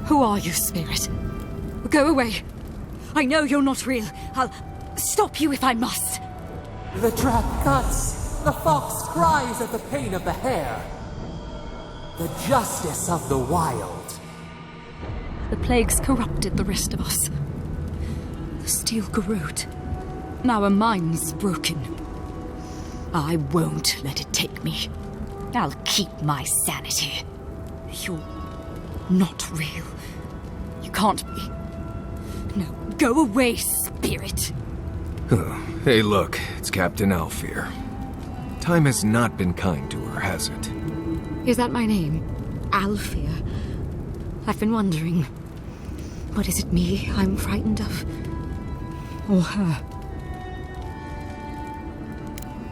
Who are you, spirit? Go away. I know you're not real. I'll stop you if I must. The trap cuts. The fox cries at the pain of the hare. The justice of the wild. The plagues corrupted the rest of us. The steel corrode. Now our minds broken. I won't let it take me. I'll keep my sanity. You're not real. You can't be. No, go away, spirit. Hey, look, it's Captain Alfear. Time has not been kind to her, has it? Is that my name? Alfear? I've been wondering. What is it me I'm frightened of? Or her?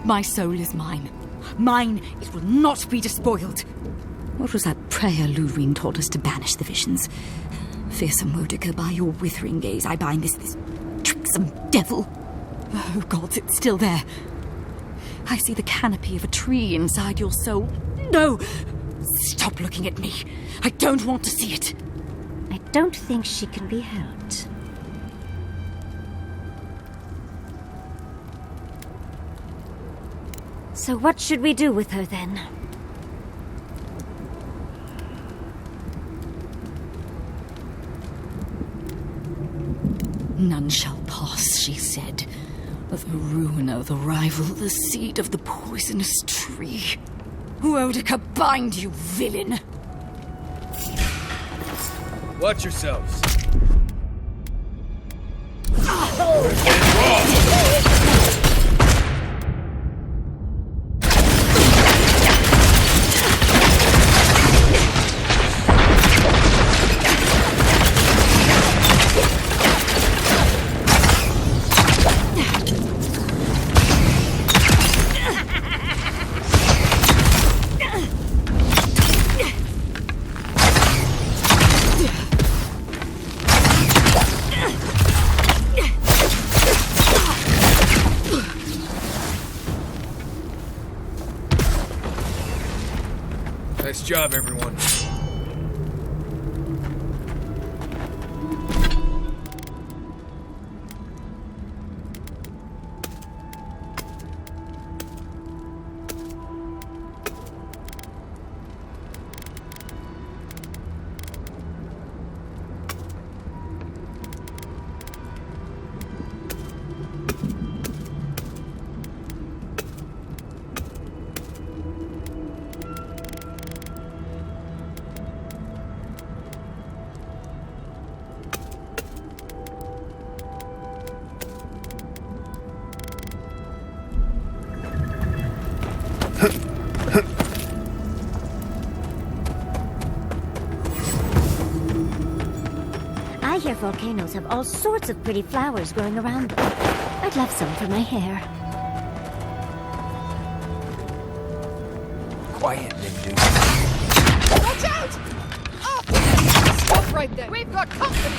My soul is mine. Mine, it will not be despoiled. What was that prayer Lureen taught us to banish the visions? Fearsome Modica, by your withering gaze, I bind this tricksome devil. Oh, gods, it's still there. I see the canopy of a tree inside your soul. No! Stop looking at me. I don't want to see it. I don't think she can be hurt. So what should we do with her, then? None shall pass, she said. The ruiner, the rival, the seed of the poisonous tree. Wodica, bind, you villain! Watch yourselves. Nice job, everyone. I hear volcanoes have all sorts of pretty flowers growing around them. I'd love some for my hair. Quiet, Ninja. Watch out! Oh, stop right there. We've got company.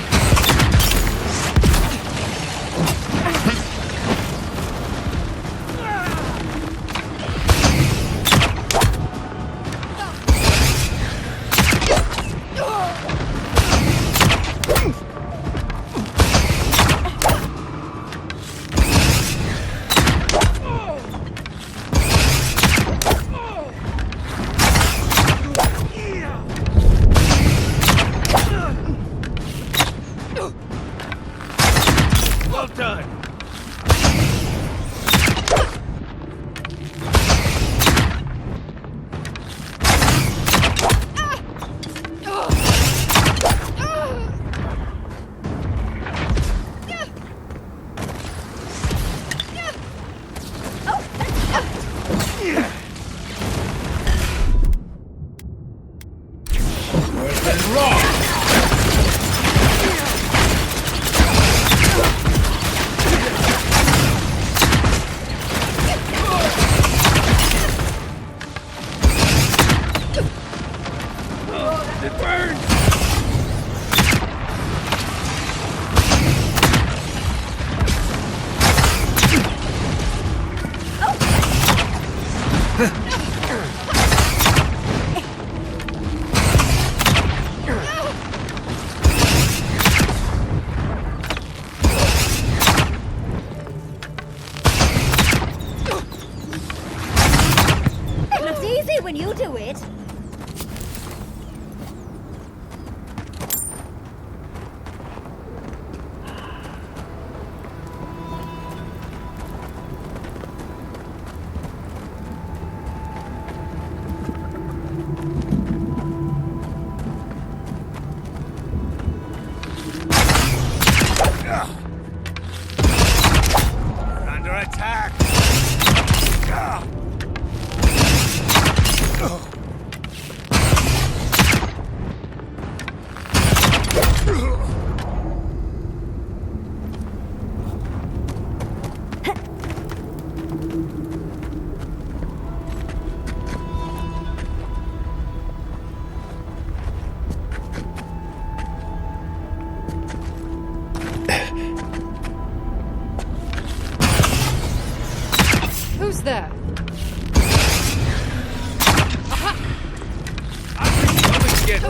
We're under attack! Who's there? Come and get me!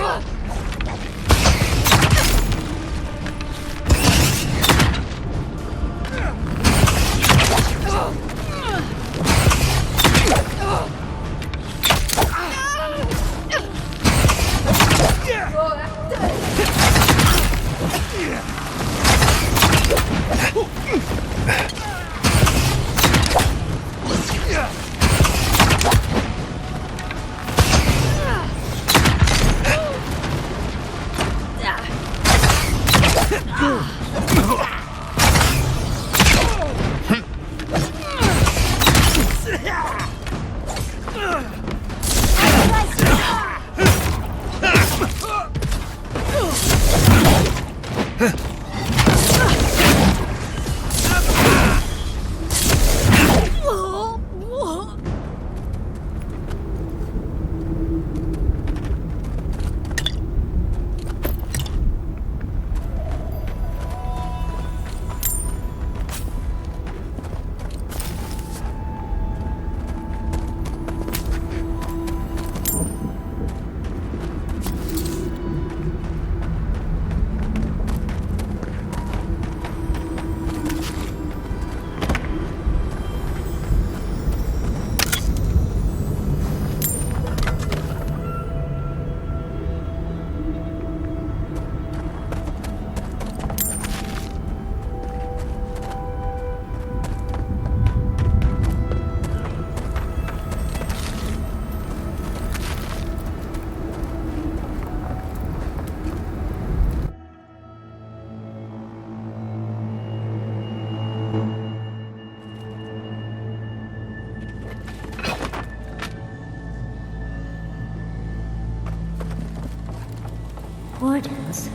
Wardens?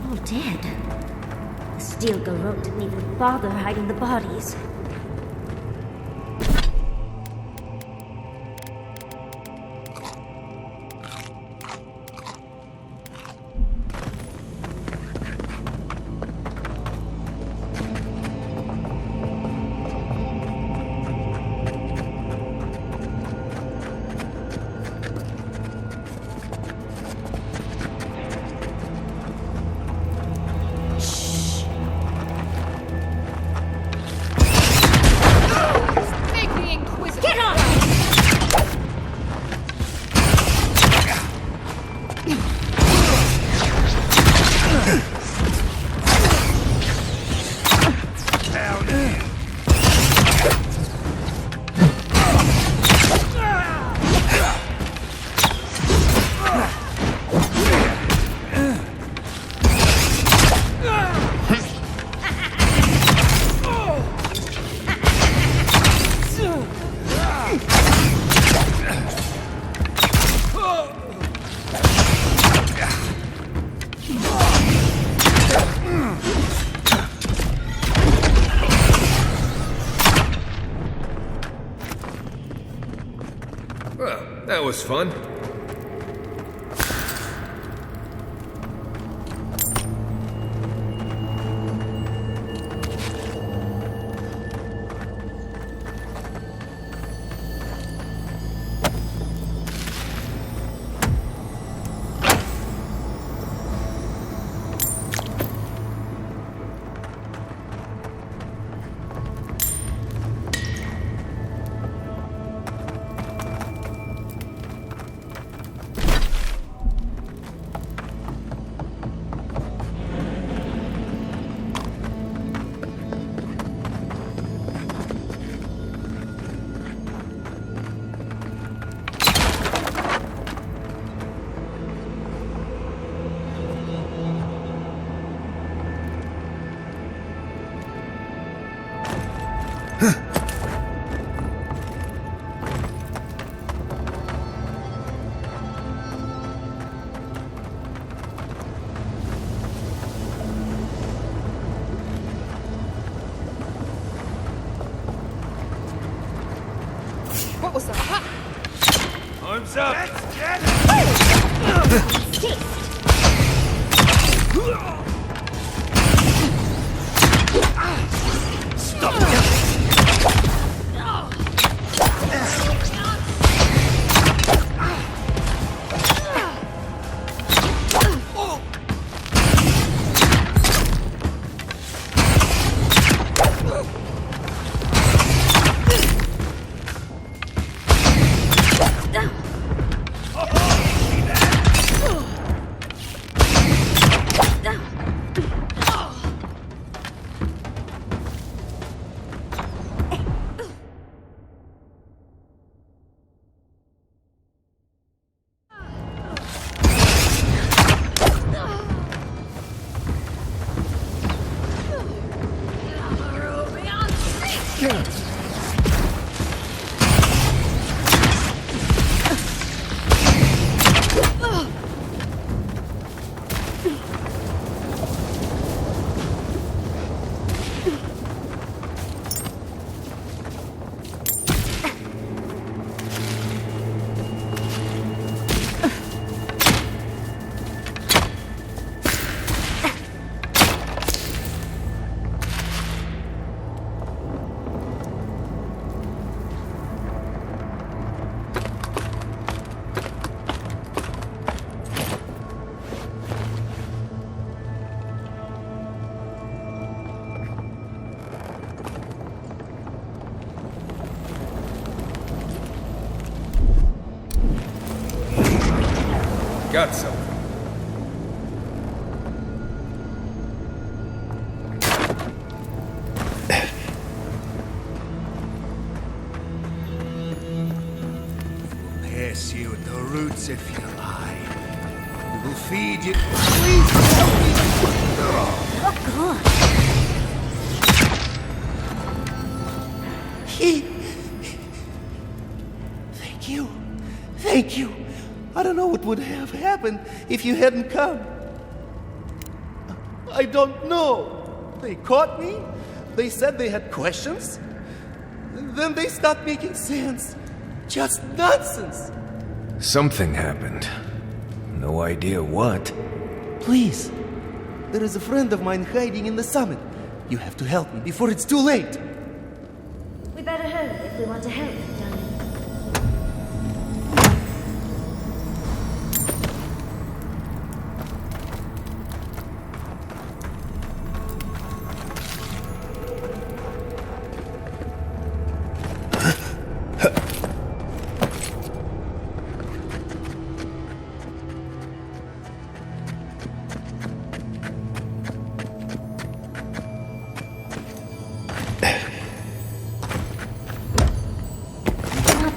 All dead. The steel garrote didn't even bother hiding the bodies. Make the Inquisitor! Get on! Well, that was fun. What's up? Let's get Got something. pierce you at the roots if you like. We will feed you. Please help me! Oh, Thank you. Thank you. I don't know what would have happened if you hadn't come. I don't know. They caught me. They said they had questions. Then they stopped making sense. Just nonsense. Something happened. No idea what. Please. There is a friend of mine hiding in the summit. You have to help me before it's too late. we better hurry if we want to help, darling.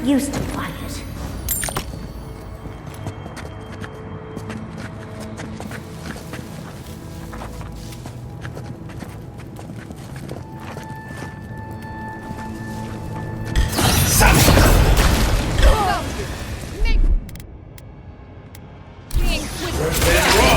Used to quiet. Make me inquisitive.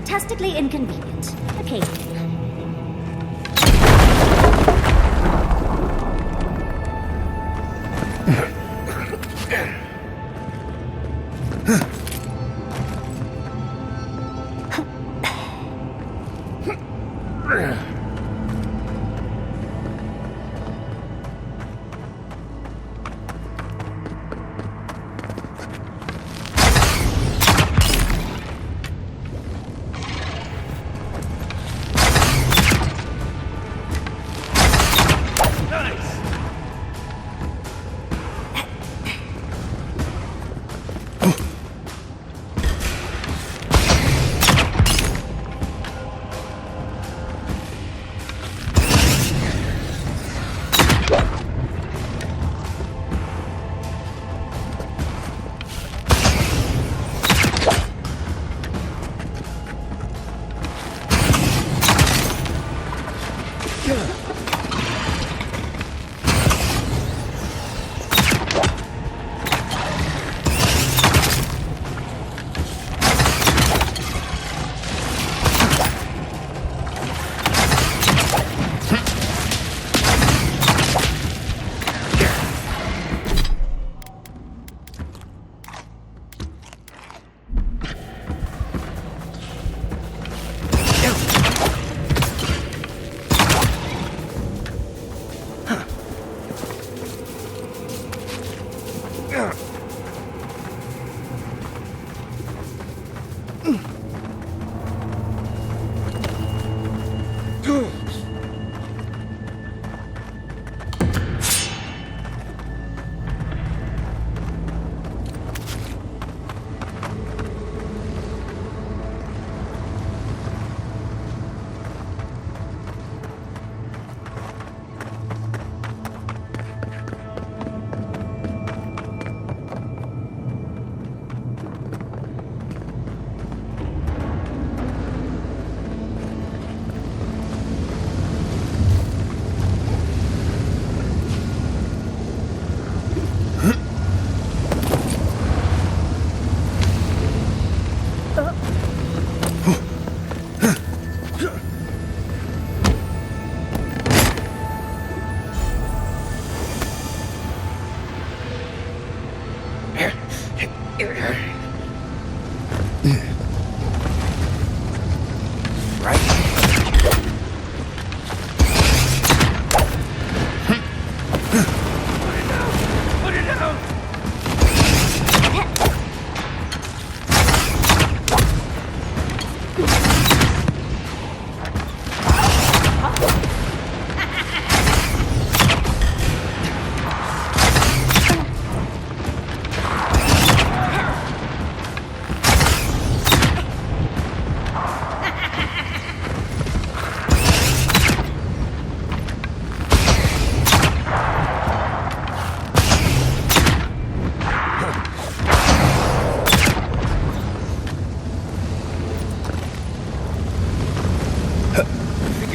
fantastically inconvenient. Occasionally.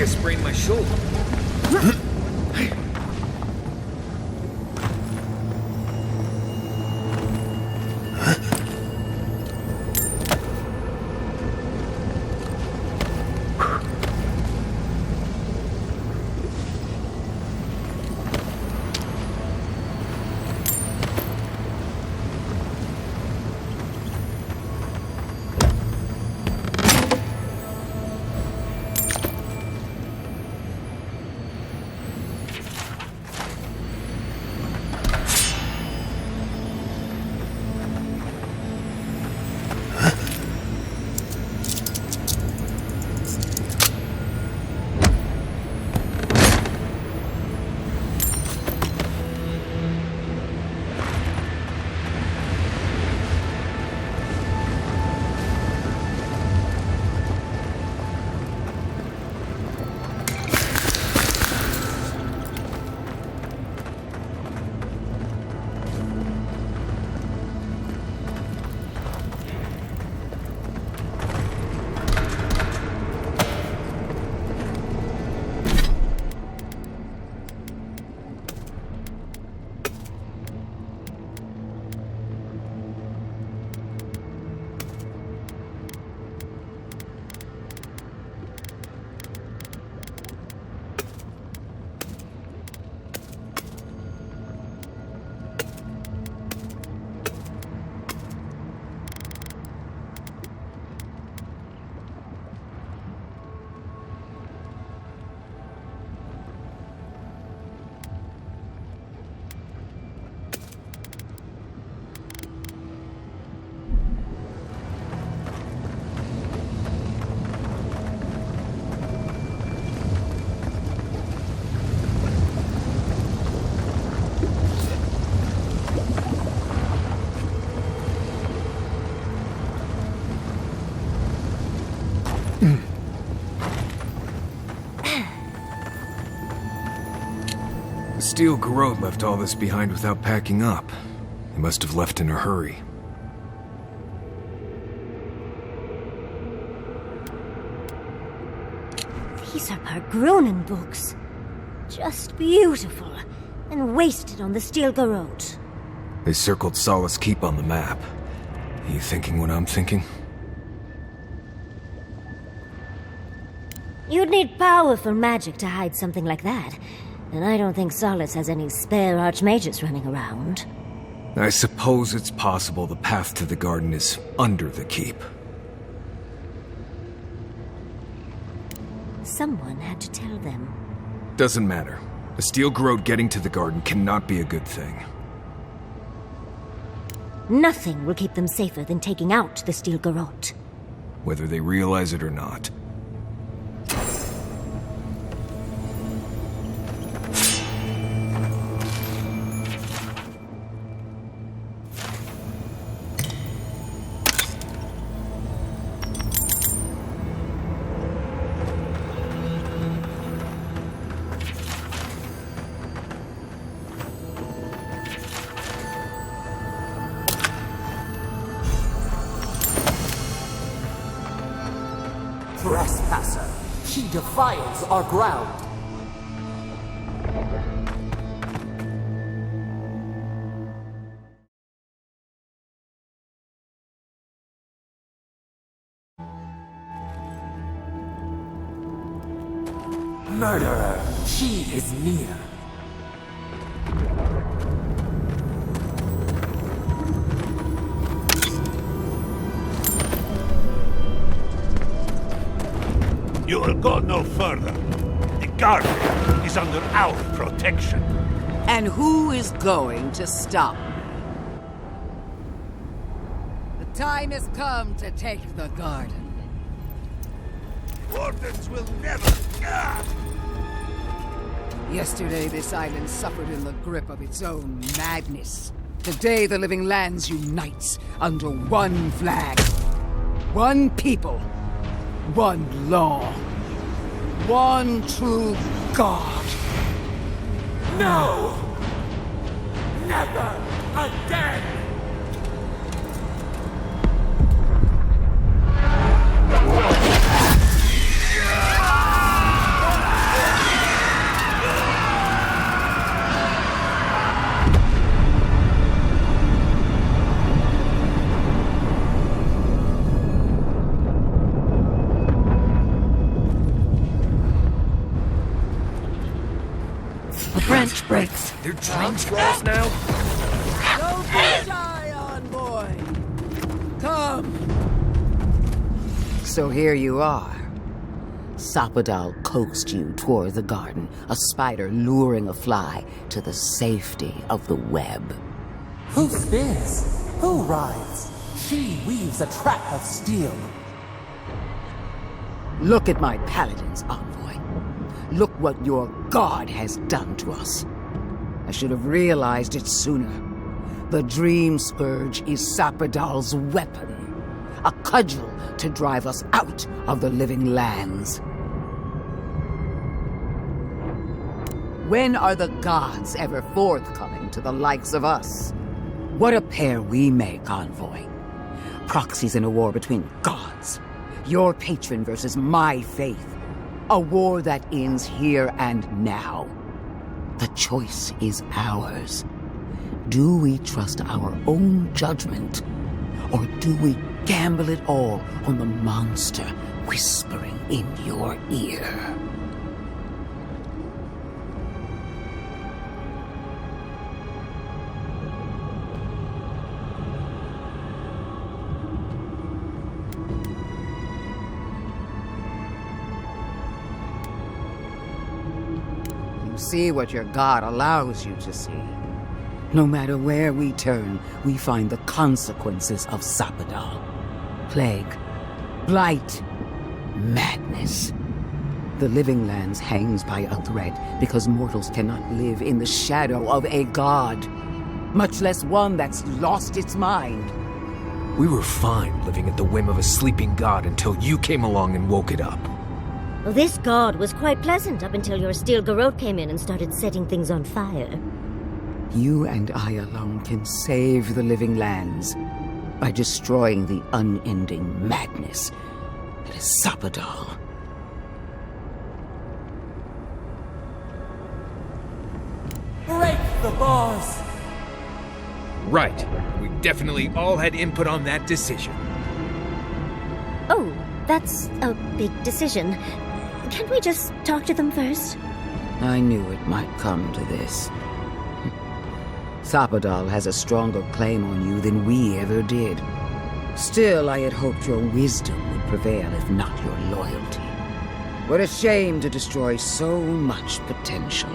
I sprained my shoulder. The steel garrote left all this behind without packing up. He must have left in a hurry. These are Pargrunen books. Just beautiful, and wasted on the steel garrote. They circled Solace Keep on the map. Are you thinking what I'm thinking? You'd need powerful magic to hide something like that. And I don't think Solace has any spare archmages running around. I suppose it's possible the path to the garden is under the keep. Someone had to tell them. Doesn't matter. A steel garrote getting to the garden cannot be a good thing. Nothing will keep them safer than taking out the steel garrote. Whether they realize it or not. Trespasser, she defiles our ground. Murderer, she is near. You will go no further. The garden is under our protection. And who is going to stop me? The time has come to take the garden. Wardens will never... Yesterday, this island suffered in the grip of its own madness. Today, the living lands unites under one flag. One people. One law. One true God. No! Never again! The branch breaks. They're dream trolls now? Don't be shy, envoy. Come. So here you are. Sapadal coaxed you toward the garden, a spider luring a fly to the safety of the web. Who spins? Who rides? She weaves a trap of steel. Look at my paladins, envoy. Look what your god has done to us. I should have realized it sooner. The Dream Scourge is Sapadal's weapon. A cudgel to drive us out of the living lands. When are the gods ever forthcoming to the likes of us? What a pair we make, envoy. Proxies in a war between gods. Your patron versus my faith. A war that ends here and now. The choice is ours. Do we trust our own judgment? Or do we gamble it all on the monster whispering in your ear? See what your god allows you to see. No matter where we turn, we find the consequences of Sapadal. Plague, blight, madness. The living lands hangs by a thread because mortals cannot live in the shadow of a god, much less one that's lost its mind. We were fine living at the whim of a sleeping god until you came along and woke it up. Well, this god was quite pleasant up until your steel garrote came in and started setting things on fire. You and I alone can save the living lands by destroying the unending madness that is Sapadal. Break the bars! Right. We definitely all had input on that decision. Oh, that's a big decision. Can't we just talk to them first? I knew it might come to this. Sapadal has a stronger claim on you than we ever did. Still, I had hoped your wisdom would prevail, if not your loyalty. What a shame to destroy so much potential.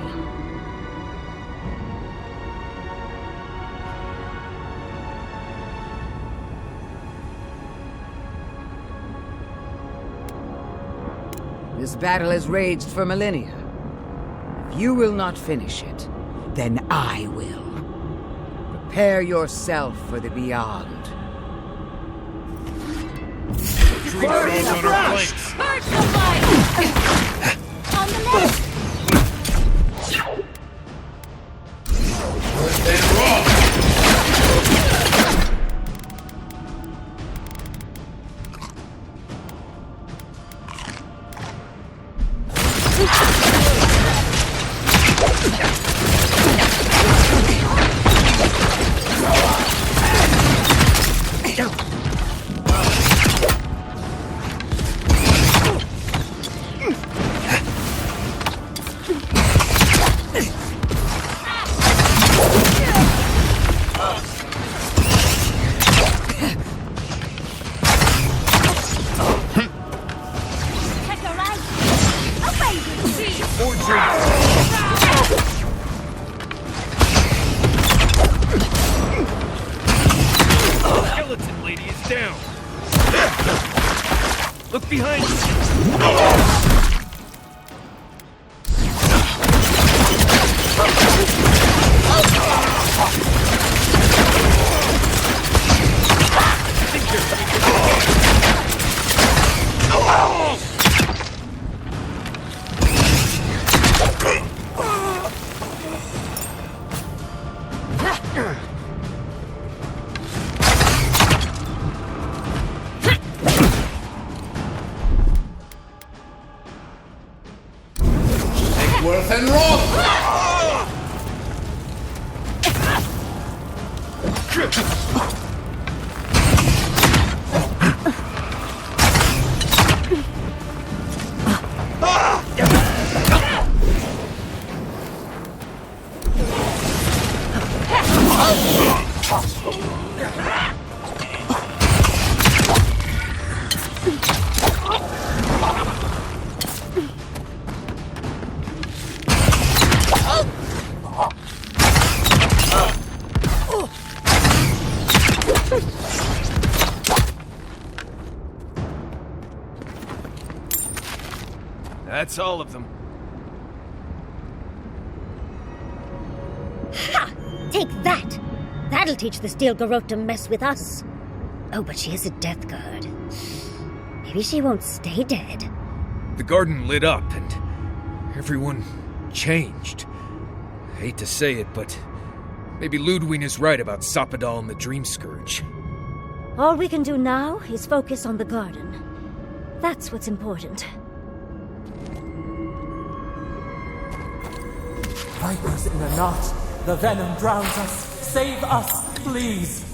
This battle has raged for millennia. If you will not finish it, then I will. Prepare yourself for the beyond. Bird the light! On the left! Skeleton lady is down. Look behind you. Worth and wrong! That's all of them. Ha! Take that! That'll teach the steel garrote to mess with us. Oh, but she is a death guard. Maybe she won't stay dead. The garden lit up and everyone changed. I hate to say it, but maybe Ludwig is right about Sapadal and the Dream Scourge. All we can do now is focus on the garden. That's what's important. Vipers in a knot. The venom drowns us. Save us, please.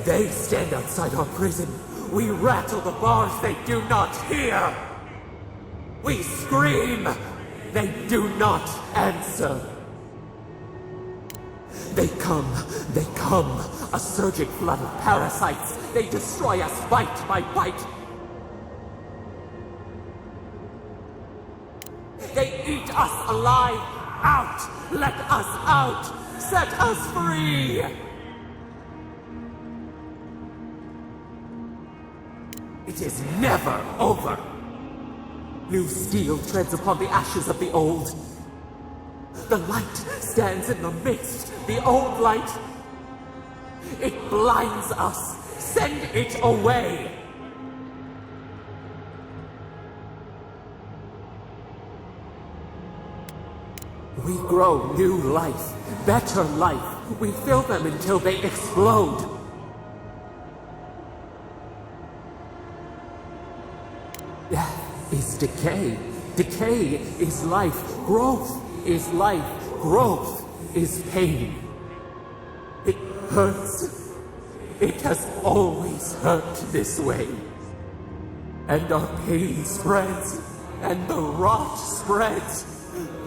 They stand outside our prison. We rattle the bars, they do not hear. We scream, they do not answer. They come, a surging flood of parasites. They destroy us bite by bite. They eat us alive. Out! Let us out! Set us free! It is never over. New steel treads upon the ashes of the old. The light stands in the midst, the old light. It blinds us. Send it away. We grow new life, better life. We fill them until they explode. Death is decay. Decay is life. Growth is life. Growth is pain. It hurts. It has always hurt this way. And our pain spreads, and the rot spreads.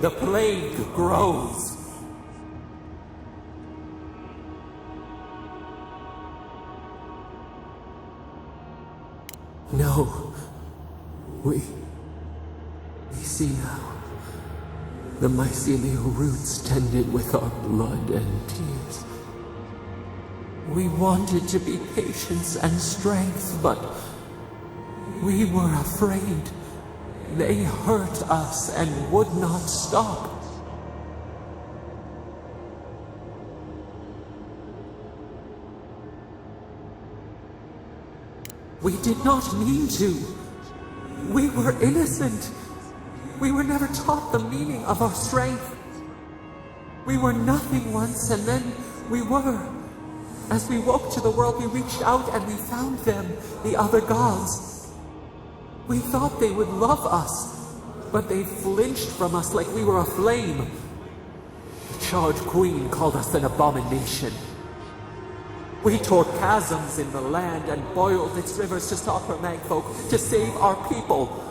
The plague grows. No. We see now. The mycelial roots tended with our blood and tears. We wanted to be patience and strength, but we were afraid. They hurt us and would not stop. We did not mean to. We were innocent. We were never taught the meaning of our strength. We were nothing once, and then we were. As we woke to the world, we reached out and we found them, the other gods. We thought they would love us, but they flinched from us like we were a flame. The charred queen called us an abomination. We tore chasms in the land and boiled its rivers to stop her magfolk, to save our people.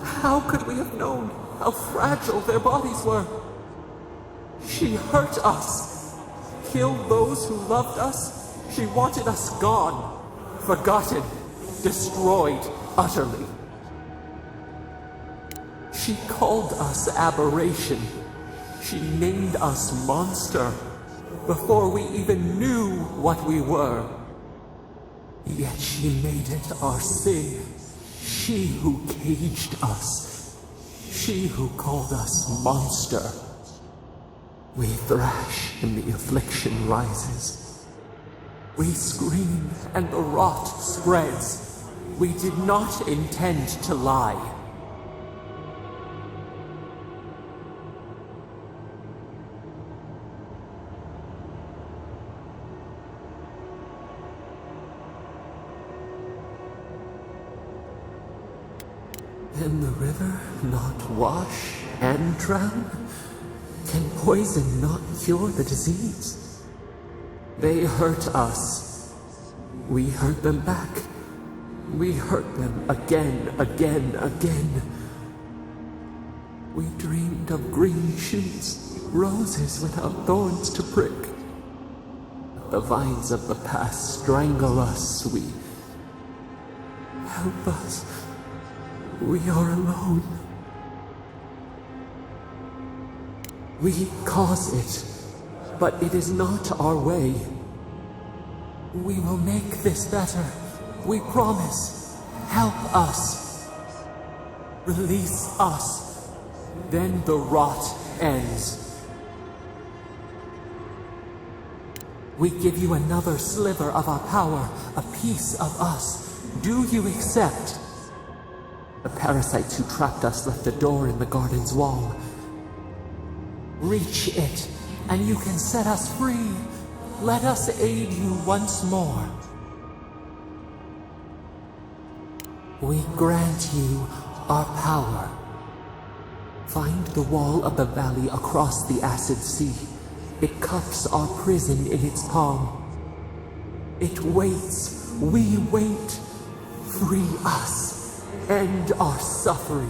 How could we have known how fragile their bodies were? She hurt us, killed those who loved us. She wanted us gone, forgotten, destroyed utterly. She called us aberration. She named us monster before we even knew what we were. Yet she made it our sin. She who caged us. She who called us monster. We thrash and the affliction rises. We scream and the rot spreads. We did not intend to lie. Can the river not wash and drown? Can poison not cure the disease? They hurt us. We hurt them back. We hurt them again, again, again. We dreamed of green shoots, roses without thorns to prick. The vines of the past strangle us. Help us. We are alone. We cause it, but it is not our way. We will make this better. We promise. Help us. Release us. Then the rot ends. We give you another sliver of our power, a piece of us. Do you accept? The parasites who trapped us left a door in the garden's wall. Reach it, and you can set us free. Let us aid you once more. We grant you our power. Find the wall of the valley across the acid sea. It cups our prison in its palm. It waits. We wait. Free us. End our suffering.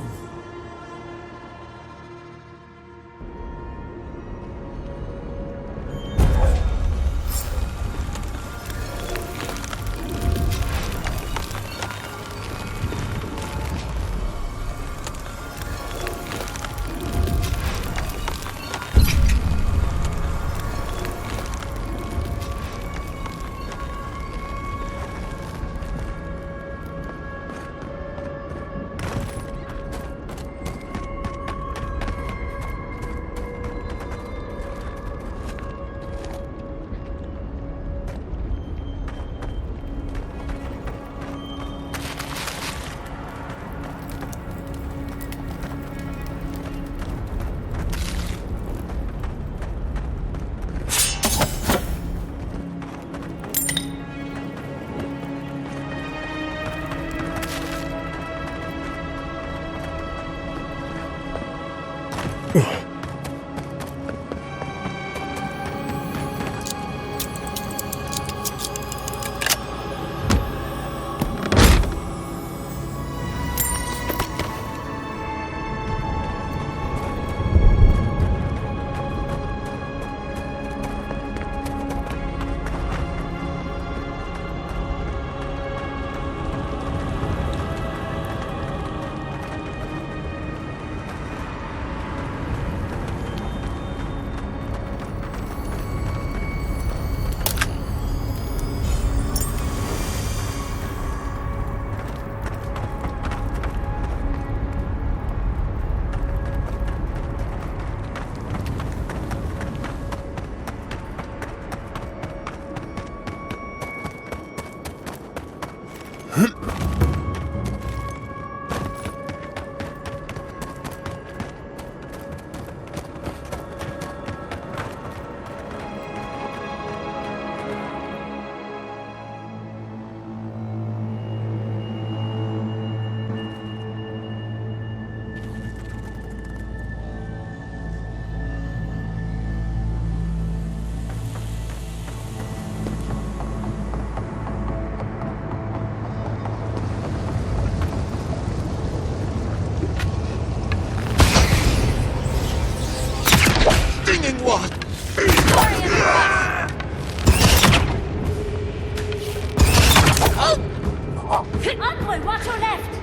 Envoy, watch your left!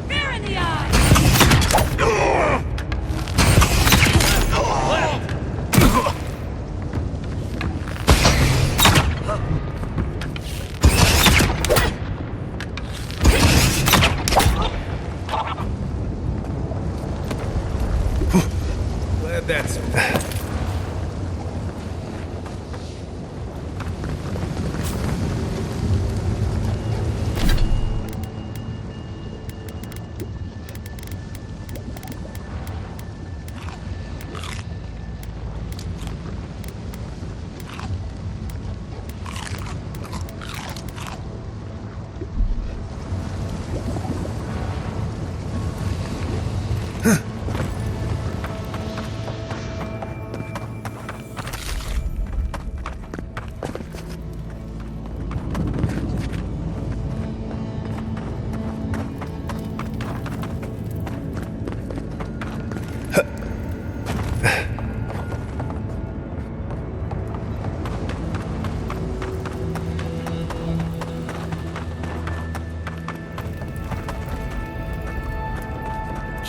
Fear in the eye! Glad that's over.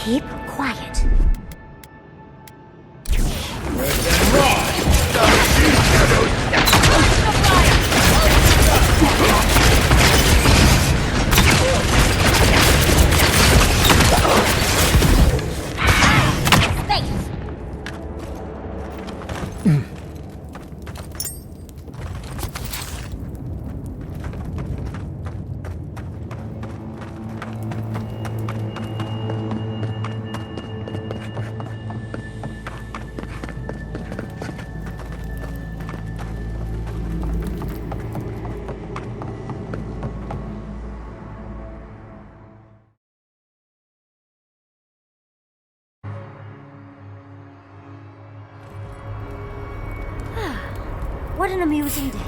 Keep quiet. Space. What an amusing day.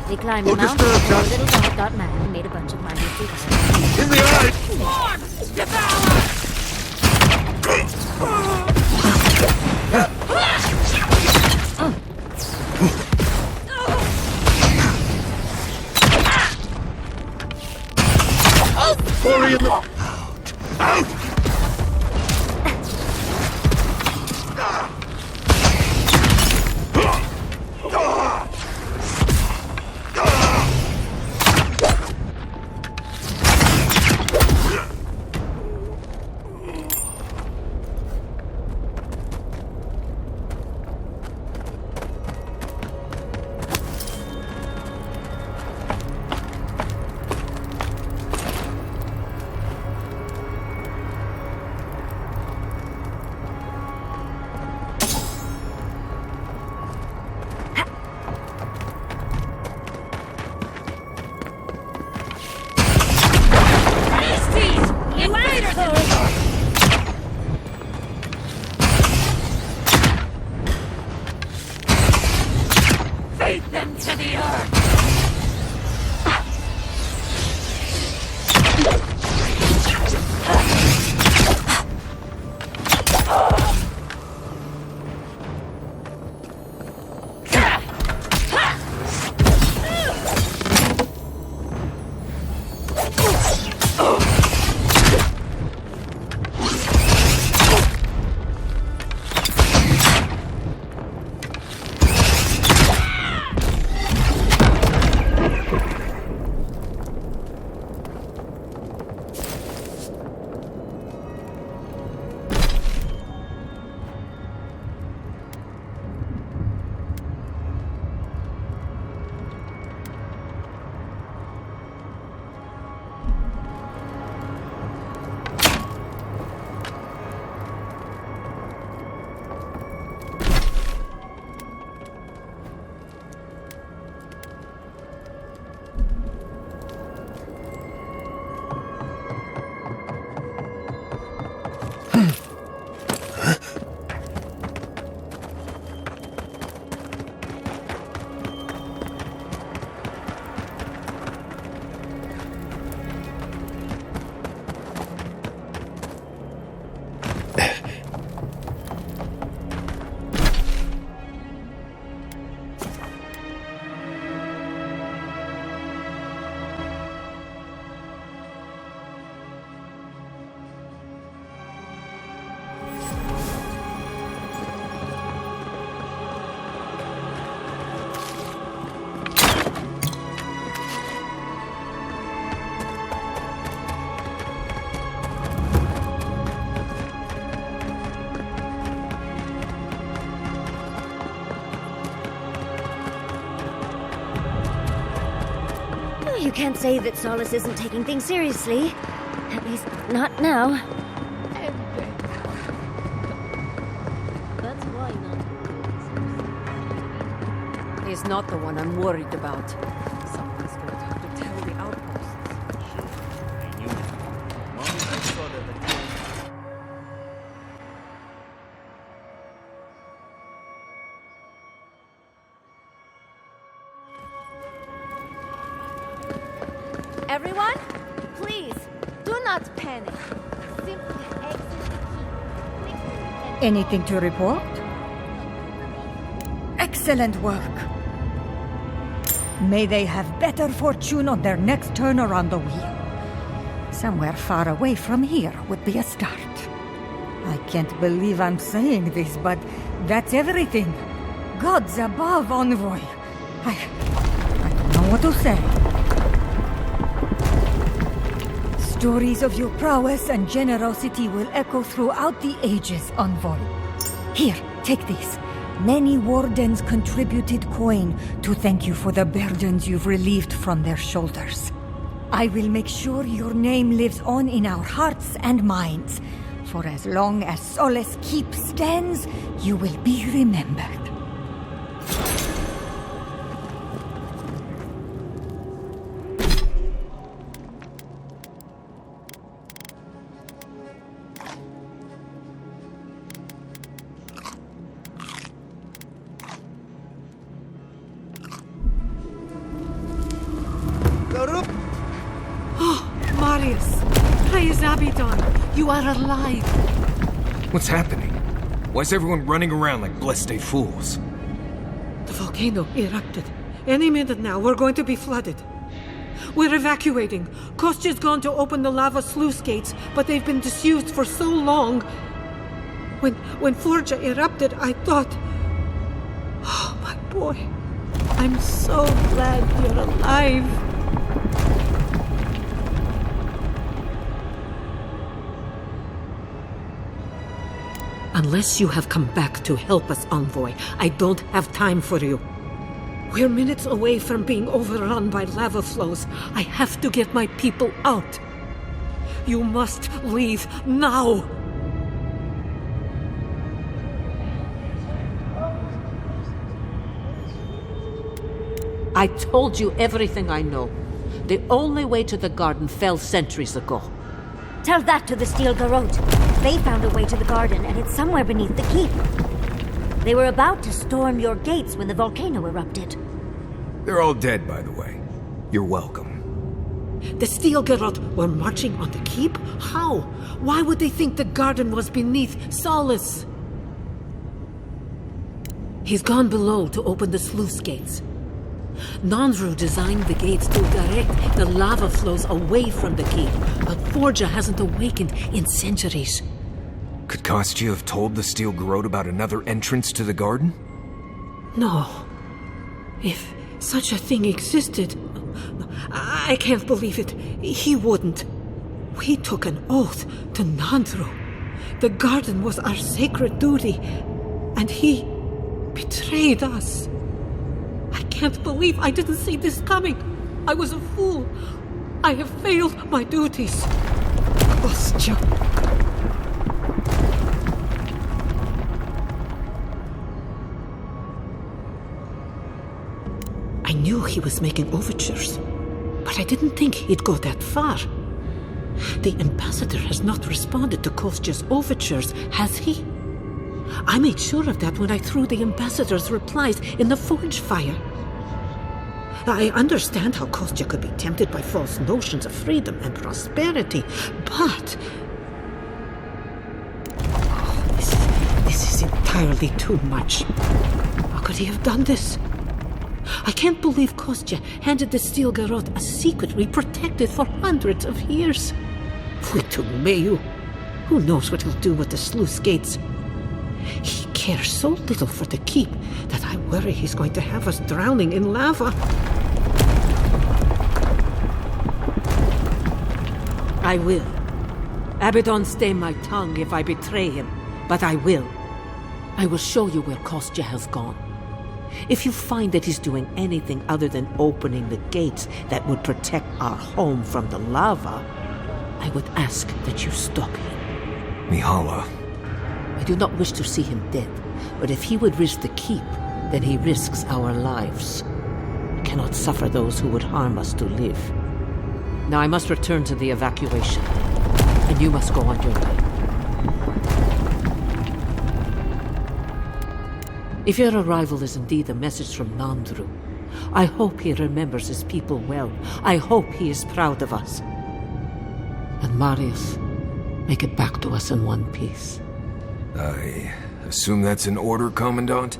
We climbed the Don't mountain disturb, until a Josh. little dot man and made a bunch of minor devices. In the eye! Hurry in the... Out! You can't say that Solace isn't taking things seriously. At least, not now. That's why not. He's not the one I'm worried about. Someone's going to have to tell the outposts. I knew it. Moment I saw that the Everyone, please, do not panic. Simply exit the key. Anything to report? Excellent work. May they have better fortune on their next turn around the wheel. Somewhere far away from here would be a start. I can't believe I'm saying this, but that's everything. Gods above, Envoy. I don't know what to say. Stories of your prowess and generosity will echo throughout the ages, Envoy. Here, take this. Many wardens contributed coin to thank you for the burdens you've relieved from their shoulders. I will make sure your name lives on in our hearts and minds. For as long as Solace Keep stands, you will be remembered. Oh, Marius! Praise Abaddon! You are alive! What's happening? Why is everyone running around like blessed fools? The volcano erupted. Any minute now, we're going to be flooded. We're evacuating. Kostya's gone to open the lava sluice gates, but they've been disused for so long. When Forja erupted, I thought... Oh, my boy. I'm so glad you're alive. Unless you have come back to help us, Envoy, I don't have time for you. We're minutes away from being overrun by lava flows. I have to get my people out. You must leave now. I told you everything I know. The only way to the garden fell centuries ago. Tell that to the Steel Garrote. They found a way to the garden, and it's somewhere beneath the keep. They were about to storm your gates when the volcano erupted. They're all dead, by the way. You're welcome. The Steel Garrote were marching on the keep? How? Why would they think the garden was beneath Solace? He's gone below to open the sluice gates. Nandru designed the gates to direct the lava flows away from the keep, but Forja hasn't awakened in centuries. Could Kostya have told the Steel Garrote about another entrance to the garden? No. If such a thing existed, I can't believe it. He wouldn't. We took an oath to Nandru. The garden was our sacred duty, and he betrayed us. I can't believe I didn't see this coming. I was a fool. I have failed my duties. Kostya. I knew he was making overtures, but I didn't think he'd go that far. The ambassador has not responded to Kostya's overtures, has he? I made sure of that when I threw the ambassador's replies in the forge fire. I understand how Kostya could be tempted by false notions of freedom and prosperity, but... This is entirely too much. How could he have done this? I can't believe Kostya handed the Steel Garrote a secret we protected for hundreds of years. We took Mayu. Who knows what he'll do with the sluice gates? He cares so little for the keep that I worry he's going to have us drowning in lava. I will. Abaddon stay my tongue if I betray him, but I will. I will show you where Kostya has gone. If you find that he's doing anything other than opening the gates that would protect our home from the lava, I would ask that you stop him. Mihala. I do not wish to see him dead, but if he would risk the keep, then he risks our lives. We cannot suffer those who would harm us to live. Now I must return to the evacuation, and you must go on your way. If your arrival is indeed a message from Nandru, I hope he remembers his people well. I hope he is proud of us. And Marius, make it back to us in one piece. I assume that's an order, Commandant?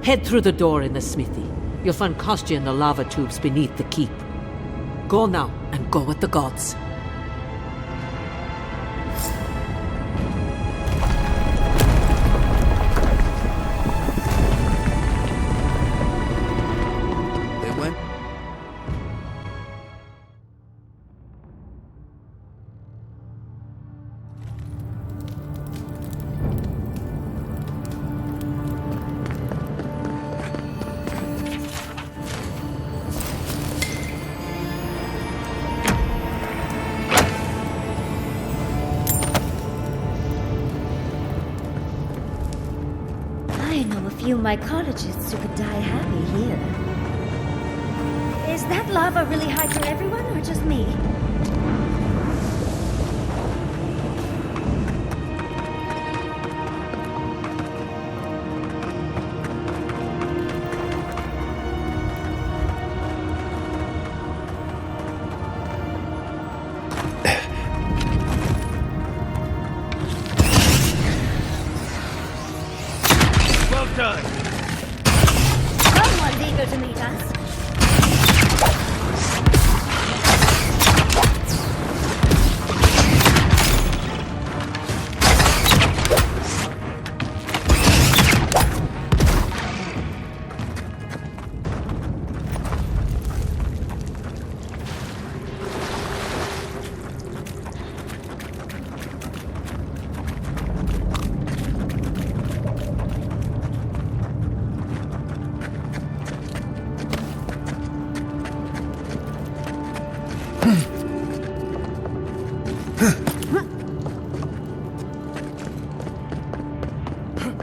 Head through the door in the smithy. You'll find Kostya in the lava tubes beneath the keep. Go now, and go with the gods. They went. I know a few mycologists who could die happy here. Is that lava really high for everyone, or just me? time! Someone's eager to meet us.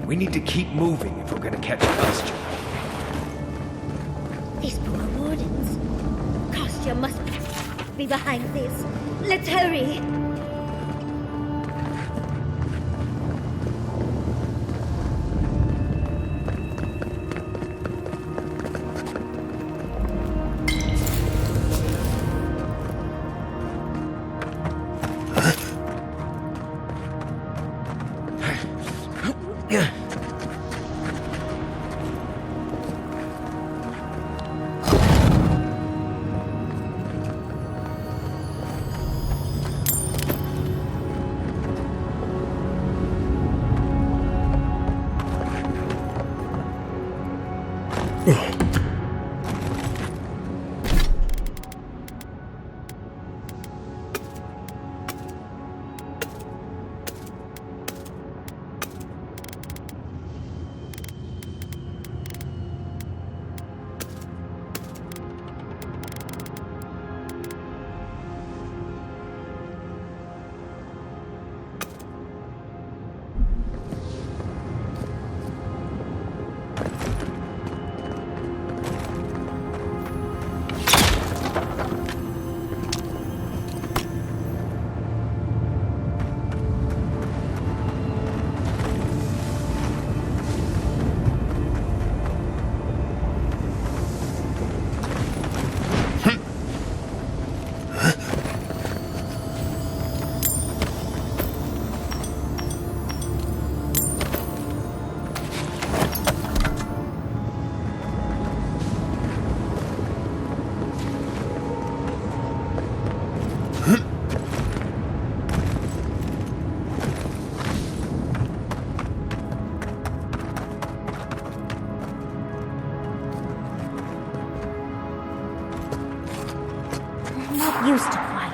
We need to keep moving if we're gonna catch Kostya. These poor wardens. Kostya must be behind this. Let's hurry. Used to quiet.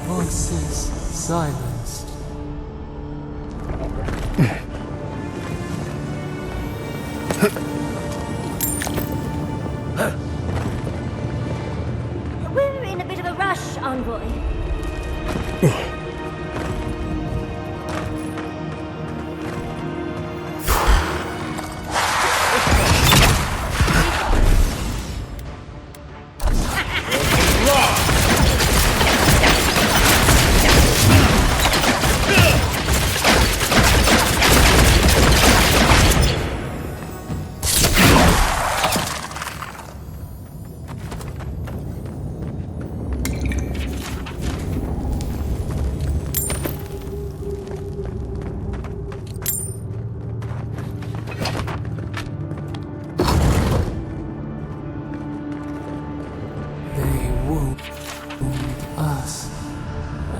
Voices silenced. We're in a bit of a rush, Envoy.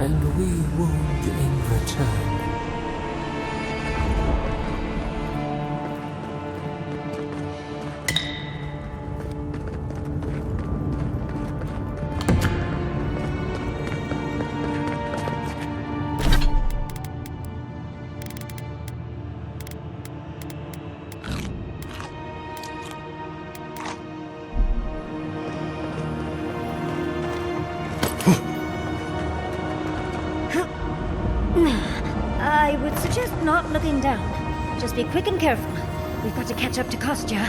and we wound in return. I would suggest not looking down. Just be quick and careful. We've got to catch up to Kostya.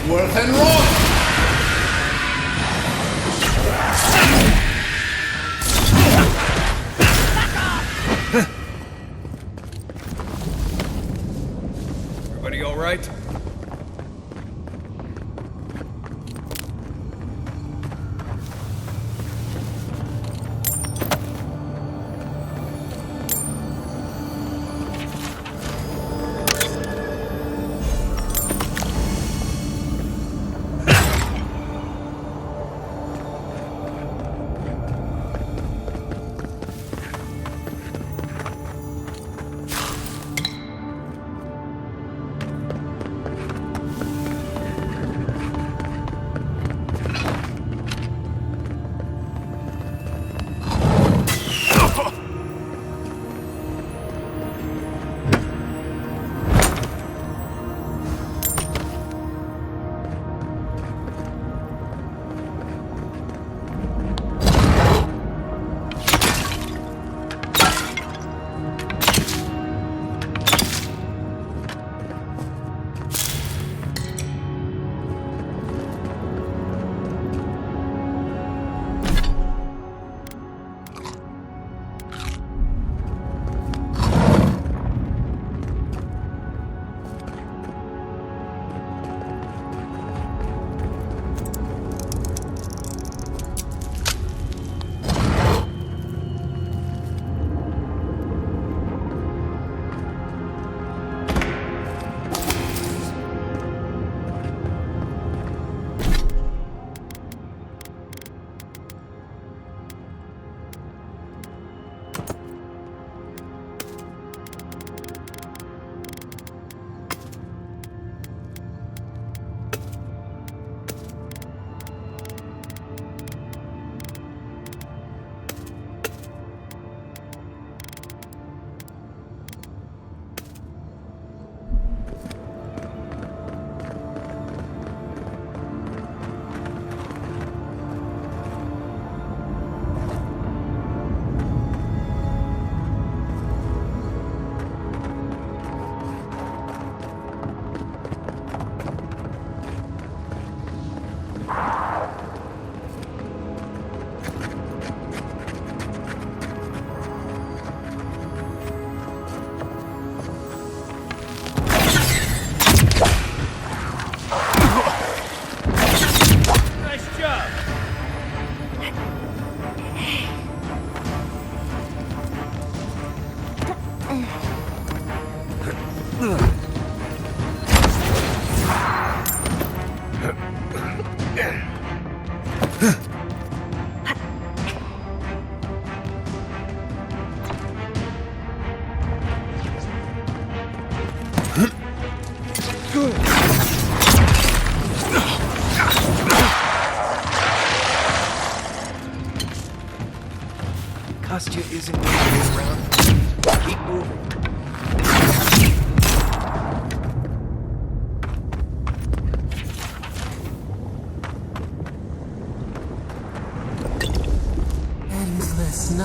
Worth and wrong! Everybody all right?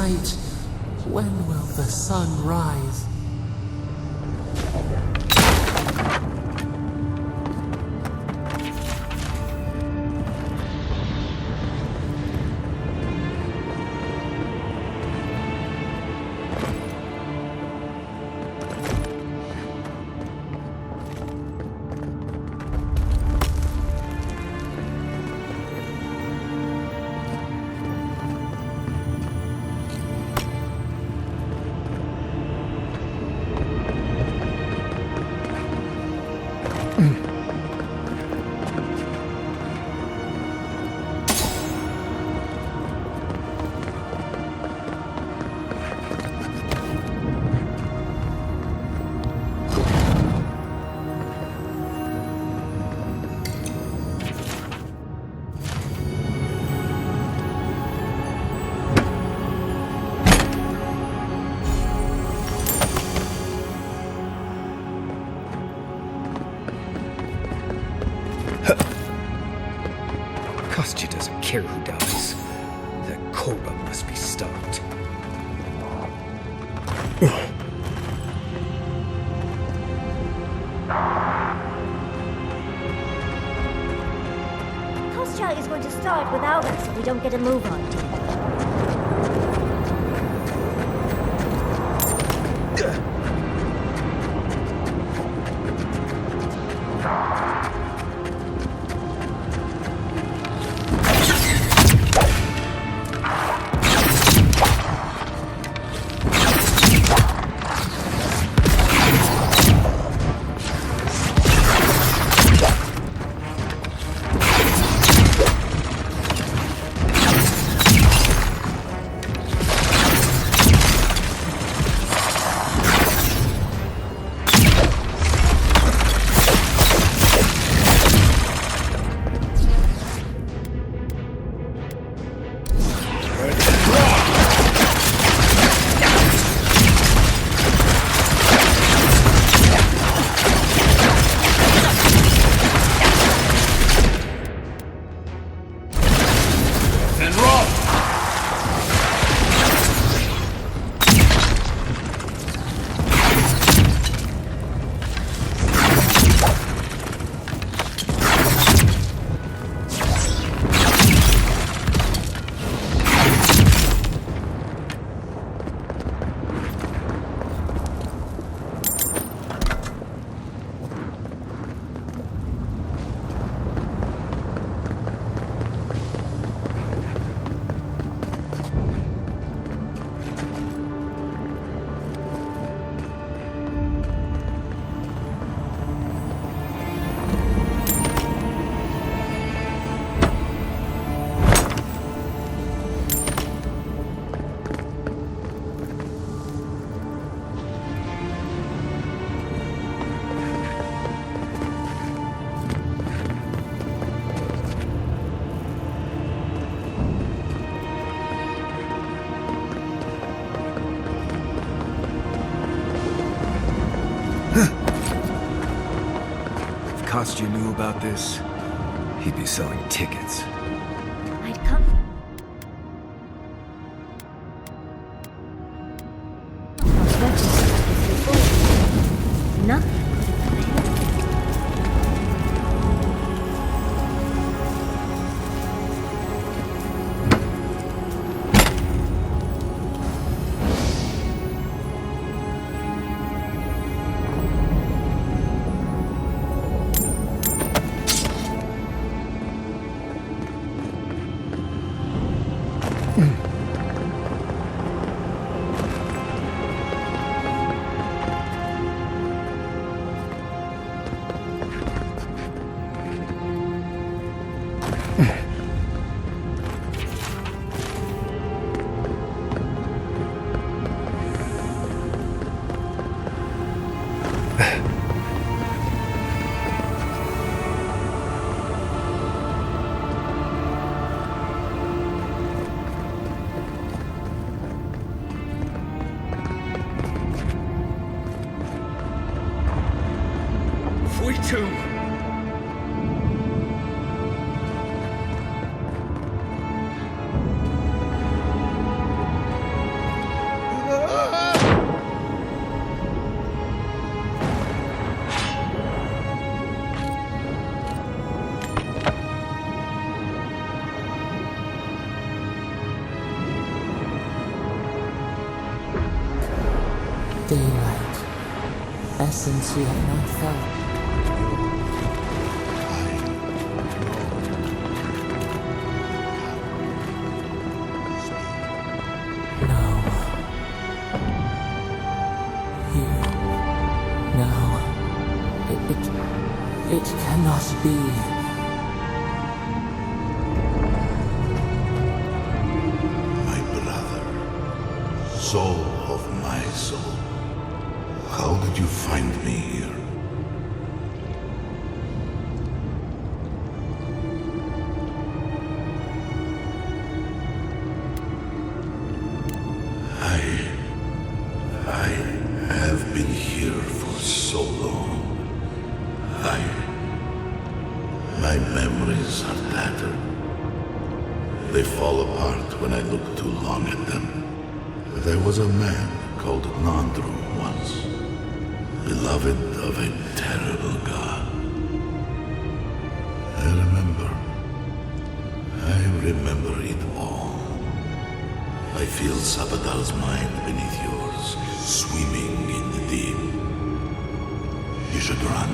night. When will the sun rise? Kostya doesn't care who dies. That cobra must be stopped. Kostya is going to start without us if we don't get a move on. Kostya knew about this, he'd be selling tickets. I'd come. Nothing. essence we have not felt. It cannot be. My brother, soul of my soul, how did you find me here? I have been here for so long. My memories are tattered. They fall apart when I look too long at them. There was a man called Nandru once, beloved of a terrible god. I remember it all. I feel Sapadal's mind beneath yours, swimming in the deep. You should run.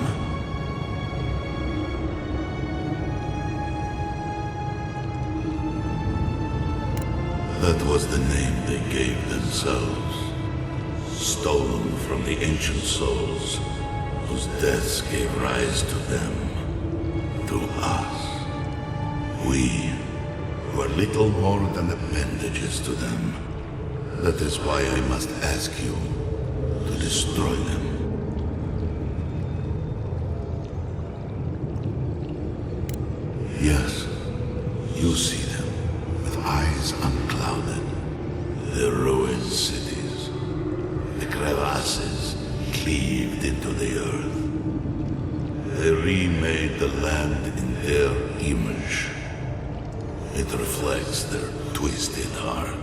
That was the name they gave themselves, stolen from the ancient souls whose deaths gave rise to them, to us. We were little more than appendages to them. That is why I must ask you to destroy them. Yes, you see them with eyes unclouded. The ruined cities, the crevasses cleaved into the earth. They remade the land in their image. It reflects their twisted heart.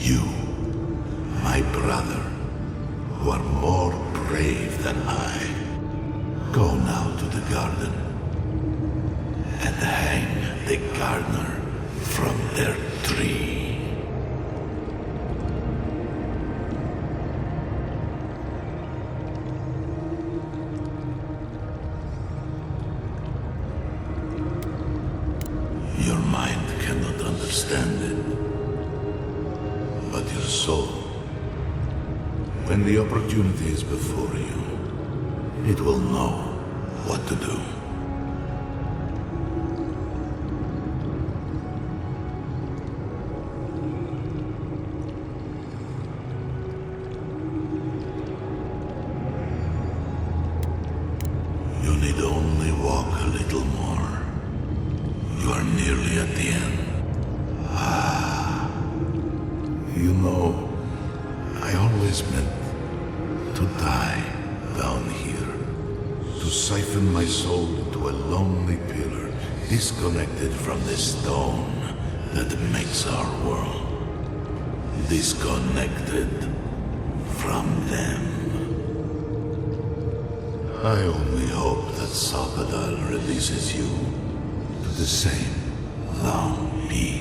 You, my brother, who are more brave than I, go now to the garden and hang the gardener from their tree. Your mind cannot understand it, but your soul, when the opportunity is before you, it will know what to do. You need only walk a little more. You are nearly at the end. You know, I always meant to die down here, to siphon my soul into a lonely pillar, disconnected from the stone that makes our world, disconnected from them. I only hope that Salvador releases you to the same long peace.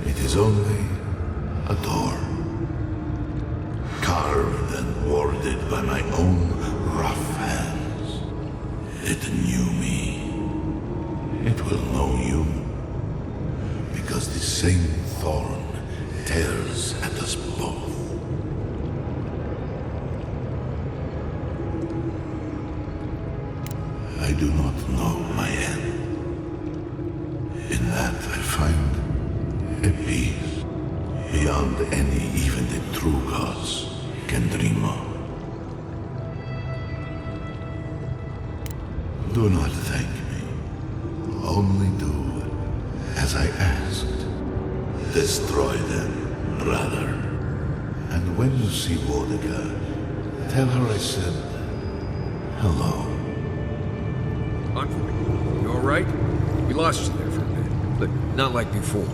It is only a door, carved and warded by my own rough hands. It knew me. It will know you, because the same thorn tears at us both. I do not know my end. In that I find a peace beyond any even the true gods can dream of. Do not thank me. Only do as I asked. Destroy them, brother. And when you see Boudica, tell her I said hello. Envoy, you alright? We lost you there for a bit, but not like before.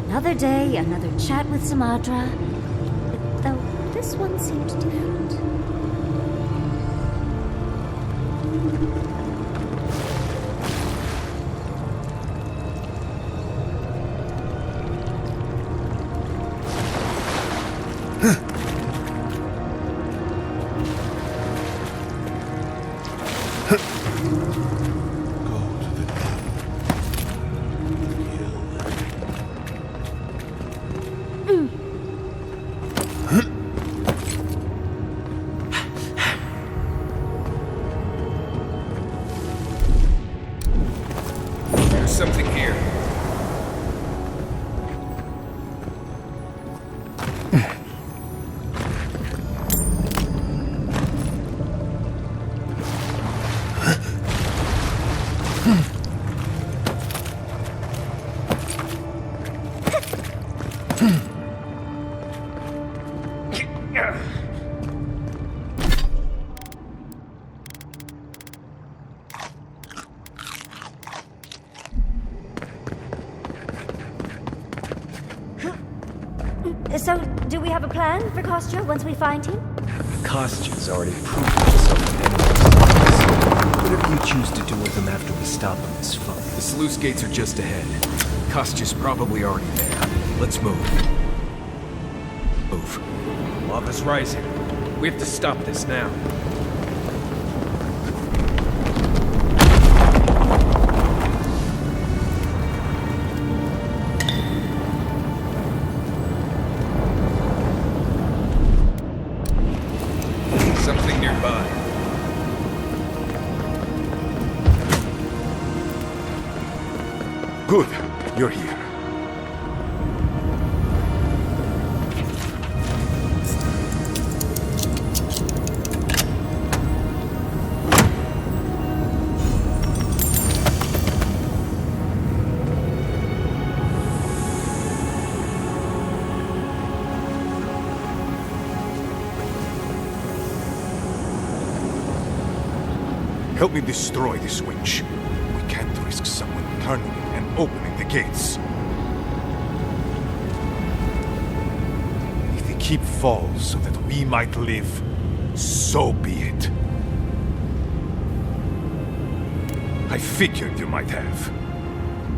Another day, another chat with Sumatra. Though this one seemed different. So, do we have a plan for Kostya once we find him? Kostya's already proven himself an enemy. Whatever you choose to do with him after we stop him is fine. The sluice gates are just ahead. Kostya's probably already there. Let's move. Move. Lava's rising. We have to stop this now. Something nearby. Good. You're here. Help me destroy this winch. We can't risk someone turning it and opening the gates. If the keep falls so that we might live, so be it. I figured you might have.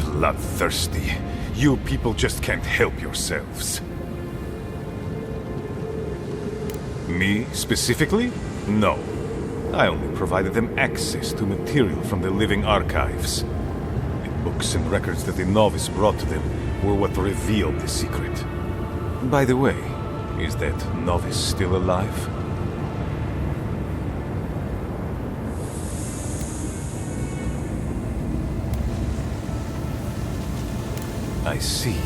Bloodthirsty. You people just can't help yourselves. Me, specifically? No. I only provided them access to material from the living archives. The books and records that the novice brought to them were what revealed the secret. By the way, is that novice still alive? I see.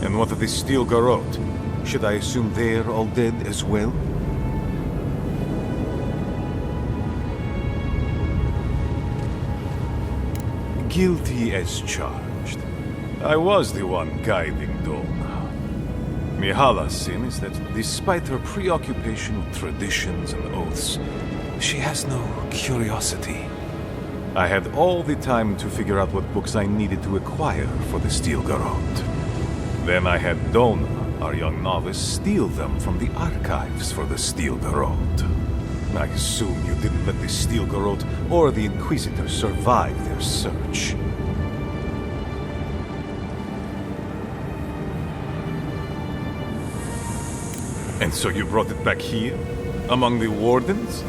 And what of the Steel Garrote? Should I assume they're all dead as well? Guilty as charged. I was the one guiding Dona. Mihala's sin is that despite her preoccupation with traditions and oaths, she has no curiosity. I had all the time to figure out what books I needed to acquire for the Steel Garrote. Then I had Dona, our young novice, steal them from the archives for the Steel Garrote. I assume you didn't let the Steel Garrote or the Inquisitor survive their search. And so you brought it back here? Among the Wardens?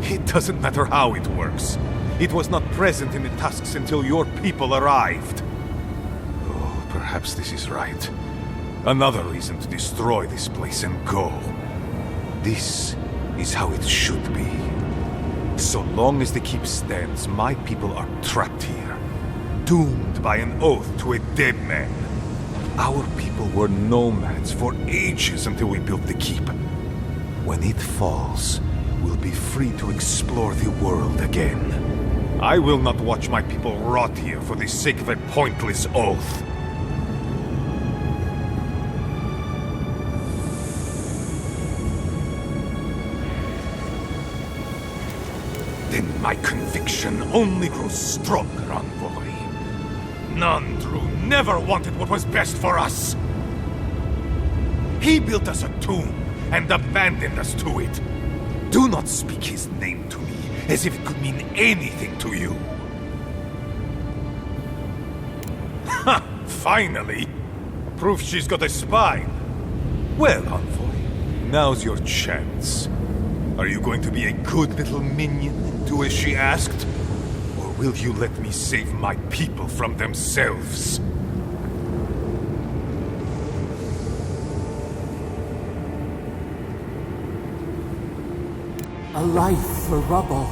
It doesn't matter how it works. It was not present in the tusks until your people arrived. Oh, perhaps this is right. Another reason to destroy this place and go. This is how it should be. So long as the keep stands, my people are trapped here. Doomed by an oath to a dead man. Our people were nomads for ages until we built the keep. When it falls, we'll be free to explore the world again. I will not watch my people rot here for the sake of a pointless oath. Then my conviction only grows stronger, Envoy. Nandru never wanted what was best for us. He built us a tomb and abandoned us to it. Do not speak his name to me as if it could mean anything to you. Ha! Finally! Proof she's got a spine. Well, Envoy, now's your chance. Are you going to be a good little minion and do as she asked? Or will you let me save my people from themselves? A life for rubble,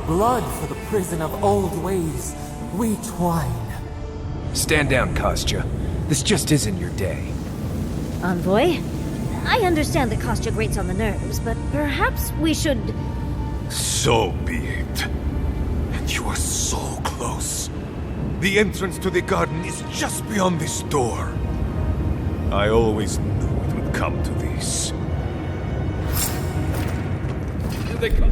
blood for the prison of old ways. We twine. Stand down, Kostya. This just isn't your day. Envoy? I understand that Kostya grates on the nerves, but perhaps we should... So be it. And you are so close. The entrance to the garden is just beyond this door. I always knew it would come to this. Here they come.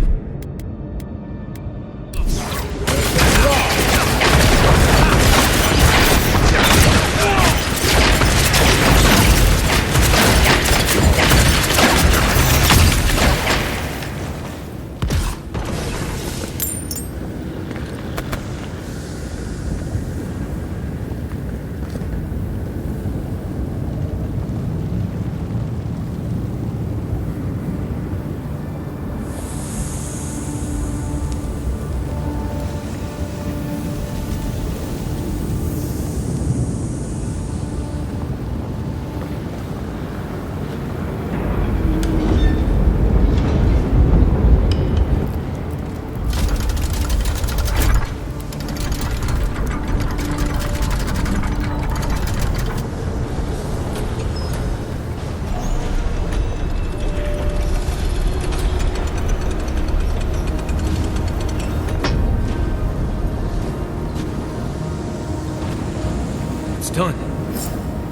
Done.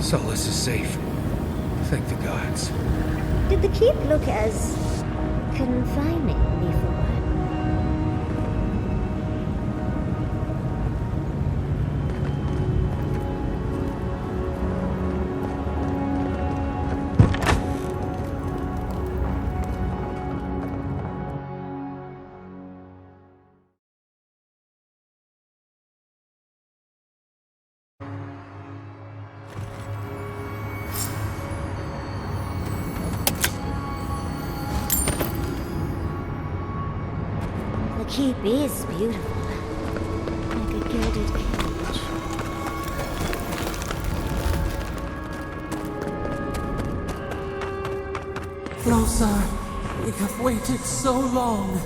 Solace is safe. Thank the gods. Did the keep look as confining before? The keep is beautiful, like a gilded cage. Rosa, we have waited so long.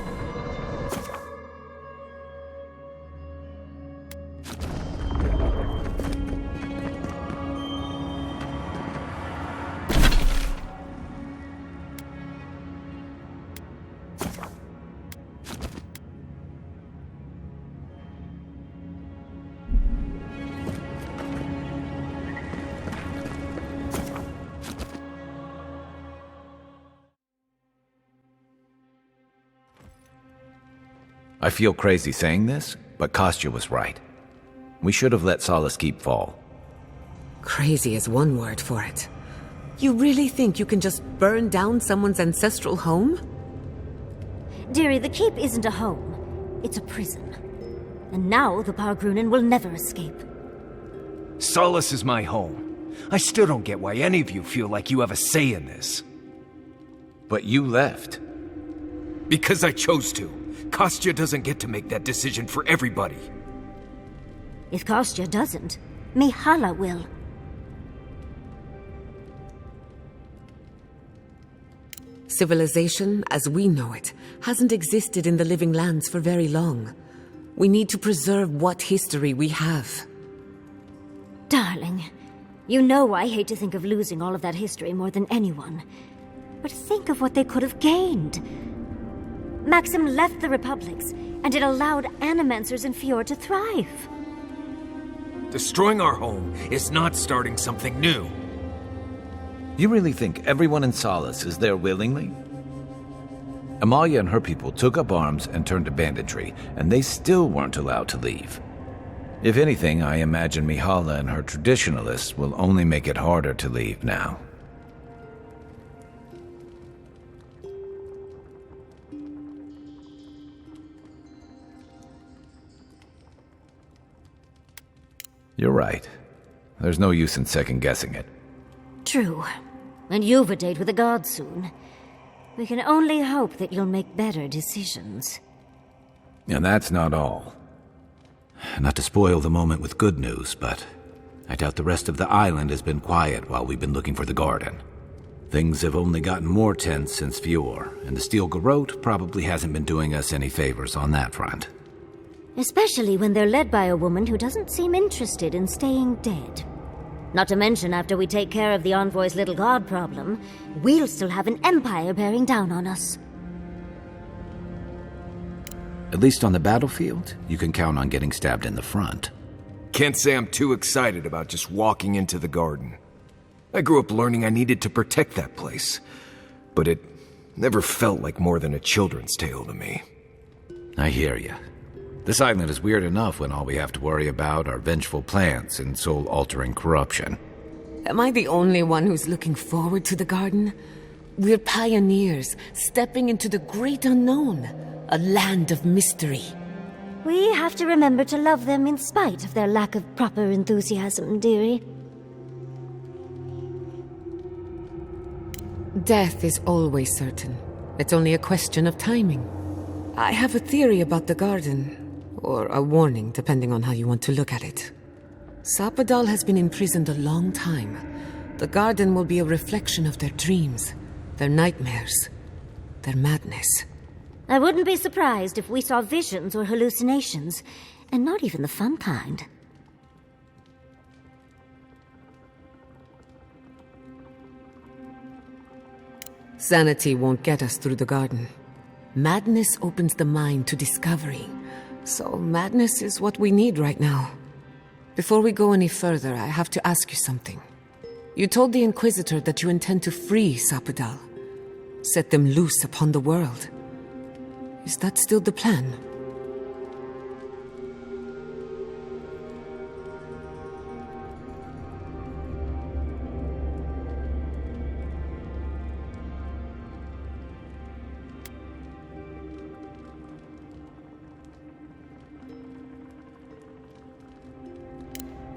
I feel crazy saying this, but Kostya was right. We should have let Solace Keep fall. Crazy is one word for it. You really think you can just burn down someone's ancestral home? Dearie, the keep isn't a home. It's a prison. And now the Pargrunen will never escape. Solace is my home. I still don't get why any of you feel like you have a say in this. But you left. Because I chose to. Kostya doesn't get to make that decision for everybody. If Kostya doesn't, Mihala will. Civilization, as we know it, hasn't existed in the living lands for very long. We need to preserve what history we have. Darling, you know I hate to think of losing all of that history more than anyone. But think of what they could have gained. Maxim left the Republics, and it allowed animancers in Fjord to thrive. Destroying our home is not starting something new. You really think everyone in Solace is there willingly? Amalia and her people took up arms and turned to banditry, and they still weren't allowed to leave. If anything, I imagine Mihala and her traditionalists will only make it harder to leave now. You're right. There's no use in second-guessing it. True. And you've a date with the gods soon. We can only hope that you'll make better decisions. And that's not all. Not to spoil the moment with good news, but I doubt the rest of the island has been quiet while we've been looking for the garden. Things have only gotten more tense since Fjord, and the Steel Garrote probably hasn't been doing us any favors on that front. Especially when they're led by a woman who doesn't seem interested in staying dead. Not to mention, after we take care of the Envoy's little god problem, we'll still have an empire bearing down on us. At least on the battlefield, you can count on getting stabbed in the front. Can't say I'm too excited about just walking into the garden. I grew up learning I needed to protect that place, but it never felt like more than a children's tale to me. I hear ya. This island is weird enough when all we have to worry about are vengeful plans and soul-altering corruption. Am I the only one who's looking forward to the garden? We're pioneers, stepping into the great unknown, a land of mystery. We have to remember to love them in spite of their lack of proper enthusiasm, dearie. Death is always certain. It's only a question of timing. I have a theory about the garden, or a warning, depending on how you want to look at it. Sapadal has been imprisoned a long time. The garden will be a reflection of their dreams, their nightmares, their madness. I wouldn't be surprised if we saw visions or hallucinations, and not even the fun kind. Sanity won't get us through the garden. Madness opens the mind to discovery, so madness is what we need right now. Before we go any further, I have to ask you something. You told the Inquisitor that you intend to free Sapadal, set them loose upon the world. Is that still the plan?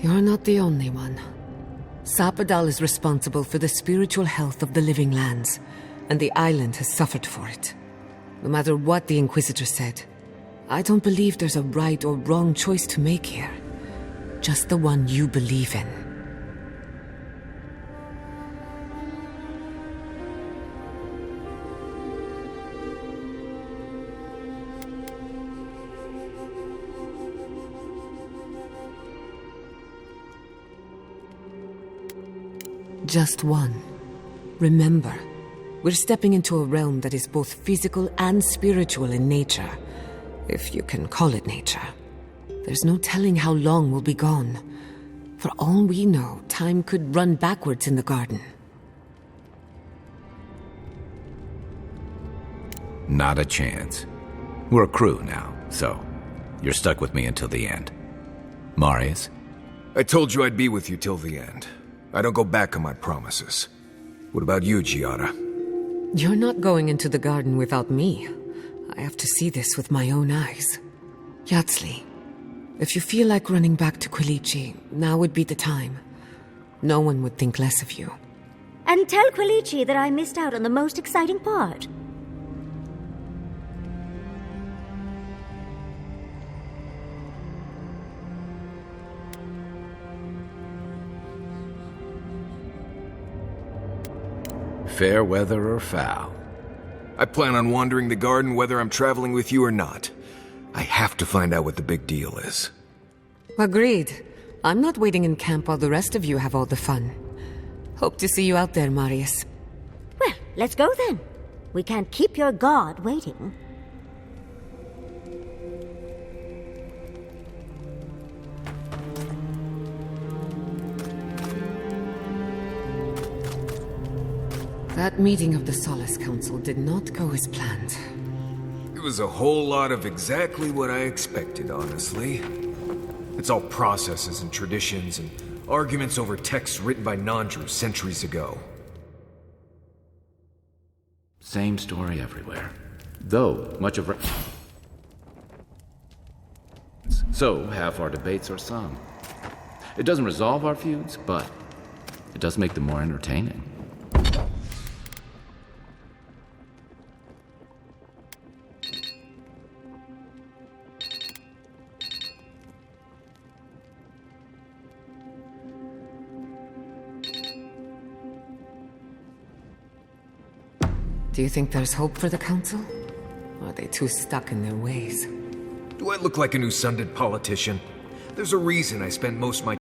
You're not the only one. Sapadal is responsible for the spiritual health of the living lands, and the island has suffered for it. No matter what the Inquisitor said, I don't believe there's a right or wrong choice to make here. Just the one you believe in. Just one. Remember, we're stepping into a realm that is both physical and spiritual in nature, if you can call it nature. There's no telling how long we'll be gone. For all we know, time could run backwards in the garden. Not a chance. We're a crew now, so you're stuck with me until the end. Marius? I told you I'd be with you till the end. I don't go back on my promises. What about you, Giada? You're not going into the garden without me. I have to see this with my own eyes. Yatsli, if you feel like running back to Quilici, now would be the time. No one would think less of you. And tell Quilici that I missed out on the most exciting part. Fair weather or foul? I plan on wandering the garden whether I'm traveling with you or not. I have to find out what the big deal is. Agreed. I'm not waiting in camp while the rest of you have all the fun. Hope to see you out there, Marius. Well, let's go then. We can't keep your god waiting. That meeting of the Solace Council did not go as planned. It was a whole lot of exactly what I expected, honestly. It's all processes and traditions and arguments over texts written by non-Jews centuries ago. Same story everywhere. Though, much of so, half our debates are sung. It doesn't resolve our feuds, but it does make them more entertaining. Do you think there's hope for the Council? Or are they too stuck in their ways? Do I look like an Usundid politician? There's a reason I spent most of my